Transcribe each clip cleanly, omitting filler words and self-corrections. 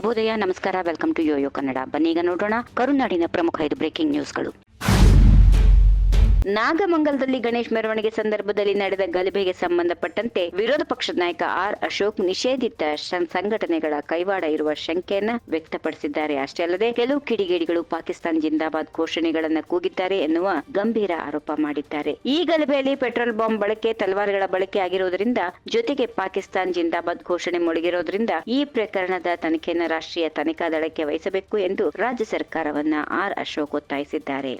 ಶುಭೋದಯ, ನಮಸ್ಕಾರ. Welcome to Yoyo Kannada. ಬನ್ನೀಗ ನೋಡೋಣ ಕರುನಾಡಿನ ಪ್ರಮುಖ 5 ಬ್ರೇಕಿಂಗ್ ನ್ಯೂಸ್ಗಳು. ನಾಗಮಂಗಲದಲ್ಲಿ ಗಣೇಶ್ ಮೆರವಣಿಗೆ ಸಂದರ್ಭದಲ್ಲಿ ನಡೆದ ಗಲಭೆಗೆ ಸಂಬಂಧಪಟ್ಟಂತೆ ವಿರೋಧ ಪಕ್ಷದ ನಾಯಕ ಆರ್ ಅಶೋಕ್ ನಿಷೇಧಿತ ಸಂಘಟನೆಗಳ ಕೈವಾಡ ಇರುವ ಶಂಕೆಯನ್ನ ವ್ಯಕ್ತಪಡಿಸಿದ್ದಾರೆ. ಅಷ್ಟೇ ಅಲ್ಲದೆ ಕೆಲವು ಕಿಡಿಗೇಡಿಗಳು ಪಾಕಿಸ್ತಾನ್ ಜಿಂದಾಬಾದ್ ಘೋಷಣೆಗಳನ್ನ ಕೂಗಿದ್ದಾರೆ ಎನ್ನುವ ಗಂಭೀರ ಆರೋಪ ಮಾಡಿದ್ದಾರೆ. ಈ ಗಲಭೆಯಲ್ಲಿ ಪೆಟ್ರೋಲ್ ಬಾಂಬ್ ಬಳಕೆ, ತಲವಾರುಗಳ ಬಳಕೆ ಆಗಿರುವುದರಿಂದ ಜೊತೆಗೆ ಪಾಕಿಸ್ತಾನ್ ಜಿಂದಾಬಾದ್ ಘೋಷಣೆ ಮೊಳಗಿರೋದ್ರಿಂದ ಈ ಪ್ರಕರಣದ ತನಿಖೆಯನ್ನು ರಾಷ್ಟ್ರೀಯ ತನಿಖಾ ದಳಕ್ಕೆ ವಹಿಸಬೇಕು ಎಂದು ರಾಜ್ಯ ಸರ್ಕಾರವನ್ನ ಆರ್ ಅಶೋಕ್ ಒತ್ತಾಯಿಸಿದ್ದಾರೆ.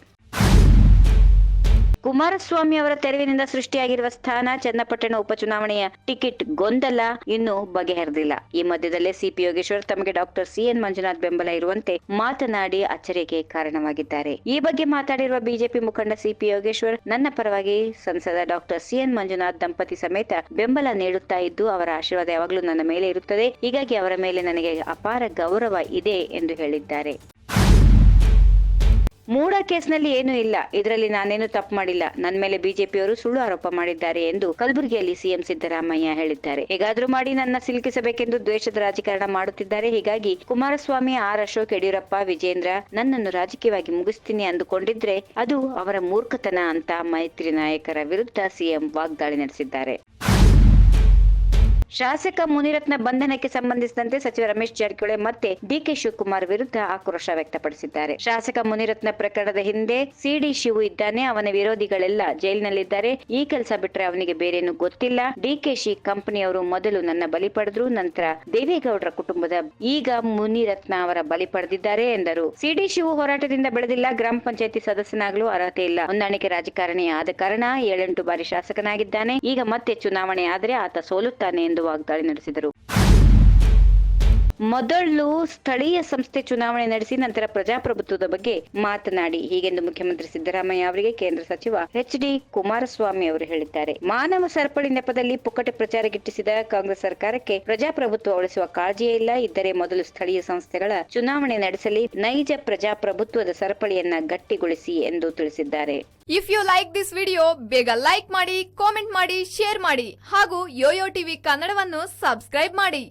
ಕುಮಾರಸ್ವಾಮಿ ಅವರ ತೆರವಿನಿಂದ ಸೃಷ್ಟಿಯಾಗಿರುವ ಸ್ಥಾನ ಚನ್ನಪಟ್ಟಣ ಉಪಚುನಾವಣೆಯ ಟಿಕೆಟ್ ಗೊಂದಲ ಇನ್ನೂ ಬಗೆಹರಿದಿಲ್ಲ. ಈ ಮಧ್ಯದಲ್ಲೇ ಸಿಪಿ ಯೋಗೇಶ್ವರ್ ತಮಗೆ ಡಾಕ್ಟರ್ ಸಿಎನ್ ಮಂಜುನಾಥ್ ಬೆಂಬಲ ಇರುವಂತೆ ಮಾತನಾಡಿ ಅಚ್ಚರಿಗೆ ಕಾರಣವಾಗಿದ್ದಾರೆ. ಈ ಬಗ್ಗೆ ಮಾತಾಡಿರುವ ಬಿಜೆಪಿ ಮುಖಂಡ ಸಿಪಿ ಯೋಗೇಶ್ವರ್, ನನ್ನ ಪರವಾಗಿ ಸಂಸದ ಡಾಕ್ಟರ್ ಸಿಎನ್ ಮಂಜುನಾಥ್ ದಂಪತಿ ಸಮೇತ ಬೆಂಬಲ ನೀಡುತ್ತಾ ಇದ್ದು, ಅವರ ಆಶೀರ್ವಾದ ಯಾವಾಗಲೂ ನನ್ನ ಮೇಲೆ ಇರುತ್ತದೆ. ಹೀಗಾಗಿ ಅವರ ಮೇಲೆ ನನಗೆ ಅಪಾರ ಗೌರವ ಇದೆ ಎಂದು ಹೇಳಿದ್ದಾರೆ. ಮೂಡ ಕೇಸ್ನಲ್ಲಿ ಏನೂ ಇಲ್ಲ, ಇದರಲ್ಲಿ ನಾನೇನು ತಪ್ಪು ಮಾಡಿಲ್ಲ, ನನ್ನ ಮೇಲೆ ಬಿಜೆಪಿಯವರು ಸುಳ್ಳು ಆರೋಪ ಮಾಡಿದ್ದಾರೆ ಎಂದು ಕಲಬುರಗಿಯಲ್ಲಿ ಸಿಎಂ ಸಿದ್ದರಾಮಯ್ಯ ಹೇಳಿದ್ದಾರೆ. ಹೇಗಾದ್ರೂ ಮಾಡಿ ನನ್ನ ಸಿಲುಕಿಸಬೇಕೆಂದು ದ್ವೇಷದ ರಾಜಕಾರಣ ಮಾಡುತ್ತಿದ್ದಾರೆ. ಹೀಗಾಗಿ ಕುಮಾರಸ್ವಾಮಿ, ಆರ್ ಅಶೋಕ್, ಯಡಿಯೂರಪ್ಪ, ವಿಜೇಂದ್ರ ನನ್ನನ್ನು ರಾಜಕೀಯವಾಗಿ ಮುಗಿಸ್ತೀನಿ ಅಂದುಕೊಂಡಿದ್ರೆ ಅದು ಅವರ ಮೂರ್ಖತನ ಅಂತ ಮೈತ್ರಿ ನಾಯಕರ ವಿರುದ್ಧ ಸಿಎಂ ವಾಗ್ದಾಳಿ ನಡೆಸಿದ್ದಾರೆ. ಶಾಸಕ ಮುನಿರತ್ನ ಬಂಧನಕ್ಕೆ ಸಂಬಂಧಿಸಿದಂತೆ ಸಚಿವ ರಮೇಶ್ ಜಾರಕಿಹೊಳಿ ಮತ್ತೆ ಡಿಕೆ ಶಿವಕುಮಾರ್ ವಿರುದ್ಧ ಆಕ್ರೋಶ ವ್ಯಕ್ತಪಡಿಸಿದ್ದಾರೆ. ಶಾಸಕ ಮುನಿರತ್ನ ಪ್ರಕರಣದ ಹಿಂದೆ ಸಿಡಿ ಶಿವು ಇದ್ದಾನೆ, ಅವನ ವಿರೋಧಿಗಳೆಲ್ಲ ಜೈಲಿನಲ್ಲಿದ್ದಾರೆ. ಈ ಕೆಲಸ ಬಿಟ್ರೆ ಅವನಿಗೆ ಬೇರೇನು ಗೊತ್ತಿಲ್ಲ. ಡಿಕೆಶಿ ಕಂಪನಿಯವರು ಮೊದಲು ನನ್ನ ಬಲಿ ಪಡೆದ್ರು, ನಂತರ ದೇವೇಗೌಡರ ಕುಟುಂಬದ ಈಗ ಮುನಿರತ್ನ ಅವರ ಬಲಿ ಪಡೆದಿದ್ದಾರೆ ಎಂದರು. ಸಿಡಿ ಶಿವು ಹೋರಾಟದಿಂದ ಬೆಳೆದಿಲ್ಲ, ಗ್ರಾಮ ಪಂಚಾಯತಿ ಸದಸ್ಯನಾಗಲು ಅರ್ಹತೆ ಇಲ್ಲ, ಹೊಂದಾಣಿಕೆ ರಾಜಕಾರಣಿ ಆದ ಕಾರಣ 7-8 ಬಾರಿ ಶಾಸಕನಾಗಿದ್ದಾನೆ. ಈಗ ಮತ್ತೆ ಚುನಾವಣೆ ಆದರೆ ಆತ ಸೋಲುತ್ತಾನೆ ಎಂದು ವಾಗ್ದಾಳಿ ನಡೆಸಿದರು. ಮೊದಲು ಸ್ಥಳೀಯ ಸಂಸ್ಥೆ ಚುನಾವಣೆ ನಡೆಸಿ ನಂತರ ಪ್ರಜಾಪ್ರಭುತ್ವದ ಬಗ್ಗೆ ಮಾತನಾಡಿ ಹೀಗೆಂದು ಮುಖ್ಯಮಂತ್ರಿ ಸಿದ್ದರಾಮಯ್ಯ ಅವರಿಗೆ ಕೇಂದ್ರ ಸಚಿವ ಎಚ್.ಡಿ. ಕುಮಾರಸ್ವಾಮಿ ಅವರು ಹೇಳಿದ್ದಾರೆ. ಮಾನವ ಸರಪಳಿ ನೆಪದಲ್ಲಿ ಪುಕ್ಕಟೆ ಪ್ರಚಾರ ಗಿಟ್ಟಿಸಿದ ಕಾಂಗ್ರೆಸ್ ಸರ್ಕಾರಕ್ಕೆ ಪ್ರಜಾಪ್ರಭುತ್ವ ಉಳಿಸುವ ಕಾಳಜಿಯೇ ಇಲ್ಲ. ಇದ್ದರೆ ಮೊದಲು ಸ್ಥಳೀಯ ಸಂಸ್ಥೆಗಳ ಚುನಾವಣೆ ನಡೆಸಲಿ, ನೈಜ ಪ್ರಜಾಪ್ರಭುತ್ವದ ಸರಪಳಿಯನ್ನ ಗಟ್ಟಿಗೊಳಿಸಿ ಎಂದು ತಿಳಿಸಿದ್ದಾರೆ. If you like this video, ಬೇಗ ಲೈಕ್ ಮಾಡಿ, ಕಾಮೆಂಟ್ ಮಾಡಿ, ಶೇರ್ ಮಾಡಿ ಹಾಗೂ ಯೋಯೋ ಟಿವಿ ಕನ್ನಡವನ್ನು ಸಬ್ಸ್ಕ್ರೈಬ್ ಮಾಡಿ.